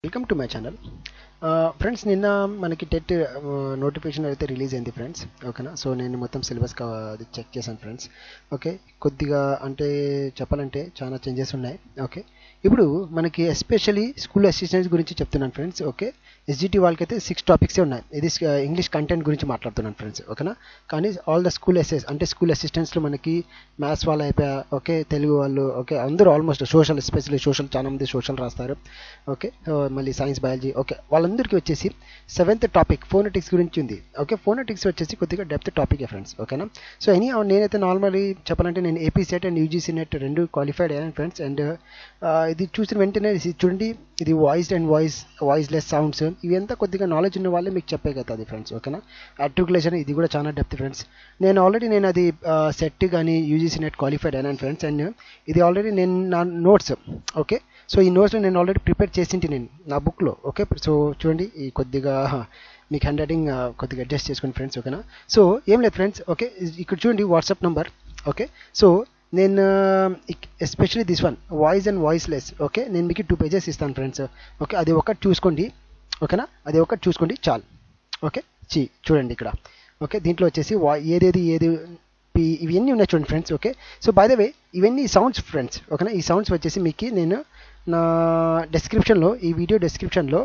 Welcome to my channel. Friends, నిన్న మనకి TET notification అయితే రిలీజ్ అయింది ఫ్రెండ్స్. ఓకేనా, సో నేను మొత్తం సిలబస్ అది చెక్ చేశాను ఫ్రెండ్స్. ఓకే, కొద్దిగా అంటే చెప్పాలంటే చాలా చేంజెస్ ఉన్నాయి. ఓకే, ఇప్పుడు మనకి ఎస్పెషలీ స్కూల్ అసిస్టెంట్స్ గురించి చెప్తున్నాను ఫ్రెండ్స్. ఓకే, ఎస్జిటి వాళ్ళకైతే 6 టాపిక్సే ఉన్నాయి. ఇది ఇంగ్లీష్ కంటెంట్ గురించి మాట్లాడుతున్నాను ఫ్రెండ్స్. ఓకేనా, కానీ ఆల్ ద స్కూల్ అంటే స్కూల్ అసిస్టెంట్స్లో మనకి మ్యాథ్స్ వాళ్ళు అయిపోయా, ఓకే, తెలుగు వాళ్ళు, ఓకే, అందరూ ఆల్మోస్ట్ సోషల్, ఎస్పెషల్లీ సోషల్, చాలా మంది సోషల్ రాస్తారు. ఓకే, మళ్ళీ సైన్స్, బయాలజీ, ఓకే, వాళ్ళందరికీ వచ్చేసి 7th టాపిక్ ఫోనెటిక్స్ గురించి ఉంది. ఓకే, ఫోనెటిక్స్ వచ్చేసి కొద్దిగా డెప్త్ టాపిక్ ఫ్రెండ్స్. ఓకేనా, సో నేనైతే నార్మల్లీ చెప్పాలంటే నేను AP set and UGC net రెండు క్వాలిఫైడ్ అయ్యాను ఫ్రెండ్స్. అండ్ ఇది చూసిన వెంటనే చూడండి, ఇది వాయిస్ అండ్ వాయిస్లెస్ సౌండ్స్ ఇవి అంతా కొద్దిగా నాలెడ్జ్ ఉన్న వాళ్ళే మీకు చెప్పే కదా అది ఫ్రెండ్స్. ఓకేనా, ఆర్టికులేషన్ ఇది కూడా చాలా డెప్త్ ఫ్రెండ్స్. నేను అది సెట్ కానీ యూజీసీ నెట్ క్వాలిఫైడ్ అయినాను ఫ్రెండ్స్. అండ్ ఇది ఆల్రెడీ నేను నా నోట్స్, ఓకే, సో ఈ నోట్స్లో నేను ఆల్రెడీ ప్రిపేర్ చేసింటి నేను నా బుక్లో. ఓకే, సో చూడండి ఈ కొద్దిగా మీకు హ్యాండ్ రైటింగ్ కొద్దిగా అడ్జస్ట్ చేసుకోండి ఫ్రెండ్స్. ఓకేనా, సో ఏం లేదు ఫ్రెండ్స్. ఓకే, ఇక్కడ చూడండి వాట్సాప్ నంబర్. ఓకే, సో నేను especially this one voice and voiceless. Okay, నేను మీకు 2 పేజెస్ ఇస్తాను ఫ్రెండ్స్. ఓకే, అది ఒకటి చూసుకోండి. ఓకేనా, అది ఒకటి చూసుకోండి చాలు. ఓకే, చూడండి ఇక్కడ. ఓకే, దీంట్లో వచ్చేసి ఏది ఇవన్నీ ఉన్నాయి చూడండి friends. Okay, so by the way ఇవన్నీ సౌండ్స్ ఫ్రెండ్స్. ఓకేనా, ఈ సౌండ్స్ వచ్చేసి మీకు నేను నా డెస్క్రిప్షన్లో, ఈ వీడియో డెస్క్రిప్షన్లో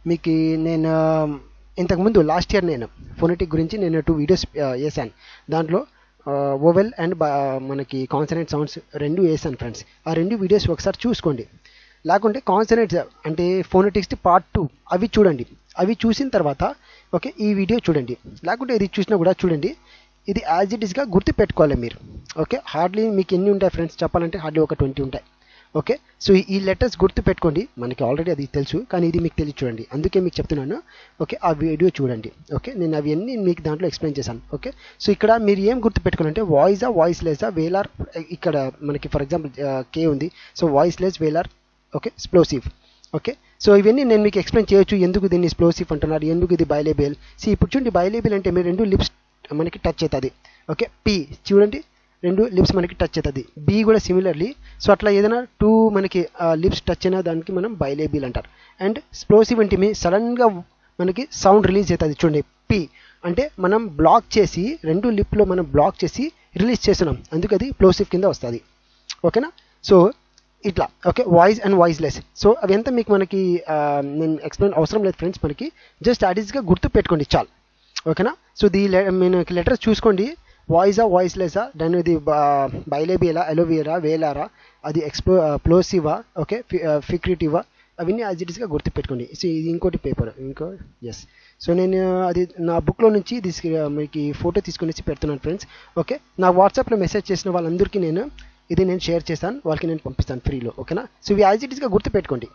మీకు నేను ఇంతకుముందు లాస్ట్ ఇయర్ నేను ఫోనెటిక్ గురించి నేను 2 వీడియోస్ వేసాను. దాంట్లో వోవెల్ అండ్ మనకి కాన్సనెంట్ సౌండ్స్ రెండు వేసాను ఫ్రెండ్స్. ఆ 2 వీడియోస్ ఒకసారి చూసుకోండి. లేకుంటే కాన్సనెంట్స్ అంటే ఫోనెటిక్స్ పార్ట్ 2 అవి చూడండి. అవి చూసిన తర్వాత ఓకే ఈ వీడియో చూడండి. లేకుంటే ఇది చూసినా కూడా చూడండి. ఇది యాజ్ ఇట్ ఈస్గా గుర్తు పెట్టుకోవాలి మీరు. ఓకే, హార్డ్లీ మీకు ఎన్ని ఉంటాయి ఫ్రెండ్స్ చెప్పాలంటే హార్డ్లీ ఒక 20 ఉంటాయి. ఓకే, సో ఈ లెటర్స్ గుర్తు పెట్టుకోండి. మనకి ఆల్రెడీ అది తెలుసు, కానీ ఇది మీకు తెలియదు చూడండి. అందుకే మీకు చెప్తున్నాను. ఓకే, ఆ వీడియో చూడండి. ఓకే, నేను అవన్నీ మీకు దాంట్లో ఎక్స్ప్లెయిన్ చేశాను. ఓకే, సో ఇక్కడ మీరు ఏం గుర్తు పెట్టుకోవాలంటే వాయిసా, వాయిస్లెస్సా, వేలార్. ఇక్కడ మనకి ఫర్ ఎగ్జాంపుల్ కే ఉంది. So voiceless, velar, okay, plosive. Okay, so ఇవన్నీ నేను మీకు ఎక్స్ప్లెయిన్ చేయొచ్చు. ఎందుకు దీన్ని స్ప్లోసివ్ అంటున్నారు, ఎందుకు ఇది బైలేబియల్. ఇప్పుడు చూడండి, బైలేబియల్ అంటే మీరు 2 లిప్స్ మనకి టచ్ అవుతుంది. ఓకే, పి చూడండి 2 లిప్స్ మనకి టచ్ అవుతుంది. బి కూడా సిమిలర్లీ. సో అట్లా ఏదైనా 2 మనకి లిప్స్ టచ్ అయిన దానికి మనం బైలేబియల్ అంటారు. అండ్ స్ప్లోసివ్ అంటే మీ సడన్గా మనకి సౌండ్ రిలీజ్ అవుతుంది చూడండి. పి అంటే మనం బ్లాక్ చేసి 2 లిప్లో మనం బ్లాక్ చేసి రిలీజ్ చేస్తున్నాం, అందుకు అది ప్లోసివ్ కింద వస్తుంది. ఓకేనా, సో ఇట్లా. Okay, voice and voiceless. So అవి ఎంత మీకు మనకి నేను ఎక్స్ప్లెయిన్ అవసరం లేదు ఫ్రెండ్స్. మనకి జస్ట్ యాడిస్గా గుర్తు పెట్టుకోండి చాలు. ఓకేనా, సో మనకి లెటర్స్ చూసుకోండి. వాయిసా, వాయిస్లెస్సా, దాని ఇది బైలేబియలా, ఎలోవియరా, వేలారా, అది ప్లోసివా, ఓకే, ఫిక్రిటివా, అవన్నీ యాజ్ ఇట్ ఈస్గా గుర్తు పెట్టుకోండి. సో ఇది ఇంకోటి పేపర్ ఎస్. సో నేను అది నా బుక్లో నుంచి మీకు ఫోటో తీసుకుని పెడుతున్నాను ఫ్రెండ్స్. ఓకే, నా వాట్సాప్లో మెసేజ్ చేసిన వాళ్ళందరికీ నేను షేర్ చేస్తాను, వాళ్ళకి నేను పంపిస్తాను ఫ్రీలో. ఓకేనా, సో ఇవి యాజ్ ఇట్ ఈస్గా గుర్తు పెట్టుకోండి.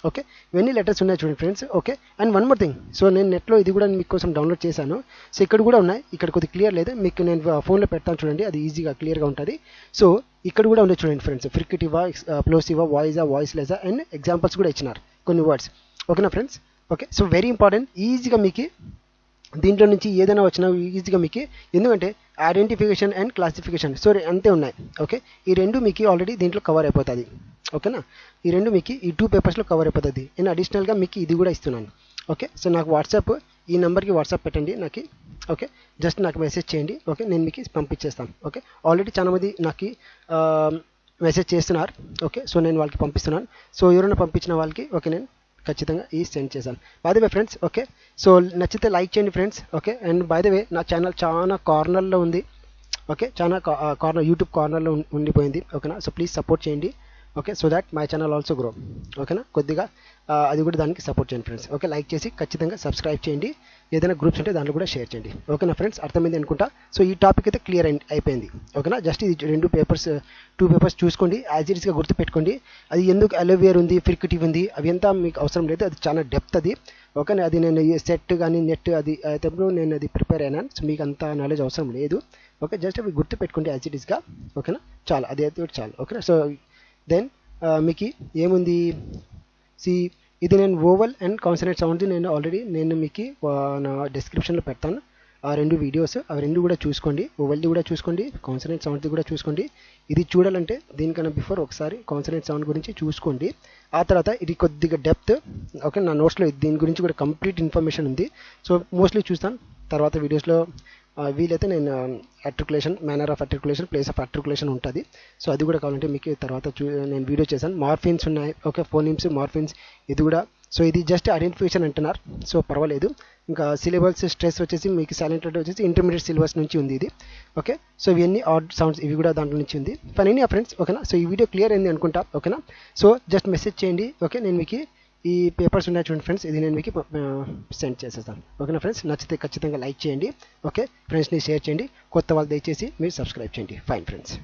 ఓకే, ఇవన్నీ లెటర్స్ ఉన్నాయి చూడండి friends. Okay, and one more thing. So నేను నెట్లో ఇది కూడా మీకోసం డౌన్లోడ్ చేశాను. సో ఇక్కడ కూడా ఉన్నాయి. ఇక్కడ కొద్దిగా క్లియర్ లేదు, మీకు నేను ఫోన్లో పెడతాను చూడండి. అది ఈజీగా క్లియర్గా ఉంటుంది. సో ఇక్కడ కూడా ఉన్నాయి చూడండి ఫ్రెండ్స్. ఫ్రికిటివా, ప్లోసివా, వాయిసా, వాయిస్లెస్సా, అండ్ ఎగ్జాంపుల్స్ కూడా ఇచ్చినారు కొన్ని వర్డ్స్. ఓకేనా friends. Okay, so very important. ఈజీగా మీకు దీంట్లో నుంచి ఏదైనా వచ్చినా ఈజీగా మీకు, ఎందుకంటే ఐడెంటిఫికేషన్ అండ్ క్లాసిఫికేషన్ సో అంతే ఉన్నాయి. ఓకే, ఈ 2 మీకు ఆల్రెడీ దీంట్లో కవర్ అయిపోతుంది. ఓకేనా, ఈ 2 మీకు ఈ 2 పేపర్స్లో కవర్ అయిపోతుంది. నేను అడిషనల్గా మీకు ఇది కూడా ఇస్తున్నాను. ఓకే, సో నాకు వాట్సాప్, ఈ నెంబర్కి వాట్సాప్ పెట్టండి నాకు. ఓకే, జస్ట్ నాకు మెసేజ్ చేయండి. ఓకే, నేను మీకు పంపించేస్తాను. ఓకే, ఆల్రెడీ చాలామంది నాకు మెసేజ్ చేస్తున్నారు. ఓకే, సో నేను వాళ్ళకి పంపిస్తున్నాను. సో ఎవరైనా పంపించిన వాళ్ళకి ఓకే నేను ఖచ్చితంగా ఈ సెండ్ చేశాను. By the way friends. Okay, so నచ్చితే లైక్ చేయండి friends. Okay, and by the way నా ఛానల్ చాలా కార్నర్లో ఉంది. ఓకే, చాలా కార్నర్, యూట్యూబ్ కార్నర్లో ఉండిపోయింది. ఓకేనా, సో ప్లీజ్ సపోర్ట్ చేయండి. Okay, so that my channel also grow. ఓకేనా, కొద్దిగా అది కూడా దానికి సపోర్ట్ చేయండి ఫ్రెండ్స్. ఓకే, లైక్ చేసి ఖచ్చితంగా సబ్స్క్రైబ్ చేయండి. ఏదైనా గ్రూప్స్ ఉంటే దాంట్లో కూడా షేర్ చేయండి. ఓకేనా ఫ్రెండ్స్, అర్థమైంది అనుకుంటా. సో ఈ టాపిక్ అయితే క్లియర్ అయిపోయింది. ఓకేనా, జస్ట్ ఇది 2 పేపర్స్ చూసుకోండి. యాజ్ ఇట్ ఈస్గా గుర్తుపెట్టుకోండి. అది ఎందుకు అలోవియర్ ఉంది, ఫ్రికిటివ్ ఉంది, అవి అంతా మీకు అవసరం లేదు. అది చాలా డెప్త్ అది. ఓకే, అది నేను సెట్ కానీ నెట్ అది అయితే నేను అది ప్రిపేర్ అయినాను. సో మీకు అంత నాలెడ్జ్ అవసరం లేదు. ఓకే, జస్ట్ అవి గుర్తుపెట్టుకోండి యాజ్ ఇట్ ఈస్గా. ఓకేనా, చాలు, అది అయితే చాలు. ఓకేనా, సో దెన్ మీకు ఏముంది, ఇది నేను వోవల్ అండ్ కాన్సనెంట్ సౌండ్స్ నేను ఆల్రెడీ మీకు నా డిస్క్రిప్షన్లో పెడతాను. ఆ 2 వీడియోస్ అవి 2 కూడా చూసుకోండి. ఓవల్ది కూడా చూసుకోండి, కాన్సనెంట్ సౌండ్ది కూడా చూసుకోండి. ఇది చూడాలంటే దీనికన్నా బిఫోర్ ఒకసారి కాన్సనెంట్ సౌండ్ గురించి చూసుకోండి. ఆ తర్వాత ఇది కొద్దిగా డెప్త్, ఓకే, నా నోట్స్లో దీని గురించి కూడా కంప్లీట్ ఇన్ఫర్మేషన్ ఉంది. సో మోస్ట్లీ చూస్తాను. తర్వాత వీడియోస్లో వీలైతే నేను అట్రికులేషన్, మేనర్ ఆఫ్ అట్రికులేషన్, ప్లేస్ ఆఫ్ అట్రికులేషన్ ఉంటుంది. సో అది కూడా కావాలంటే మీకు తర్వాత నేను వీడియో చేశాను. మార్ఫిన్స్ ఉన్నాయి, ఓకే, ఫోనిమ్స్, మార్ఫిన్స్, ఇది కూడా. సో ఇది జస్ట్ ఐడెంటిఫికేషన్ అంటున్నారు, సో పర్వాలేదు. ఇంకా సిలబల్స్ స్ట్రెస్ వచ్చేసి మీకు సైలెంట్ వచ్చేసి ఇంటర్మీడియట్ సిలబస్ నుంచి ఉంది ఇది, ఓకే. సో ఇవన్నీ ఆడ్ సౌండ్స్ ఇవి కూడా దాంట్లో నుంచి ఉంది. ఫైన్ ఫ్రెండ్స్, ఓకేనా. సో ఈ వీడియో క్లియర్ అయింది అనుకుంటా, ఓకేనా. సో జస్ట్ మెసేజ్ చేయండి, ఓకే. నేను మీకు ఈ పేపర్స్ ఉన్నాయి చూడండి ఫ్రెండ్స్, ఇది నేను మీకు సెండ్ చేసేస్తాను, ఓకేనా ఫ్రెండ్స్. నచ్చితే ఖచ్చితంగా లైక్ చేయండి, ఓకే. ఫ్రెండ్స్ని షేర్ చేయండి, కొత్త వాళ్ళు దయచేసి మీరు సబ్స్క్రైబ్ చేయండి. Fine friends.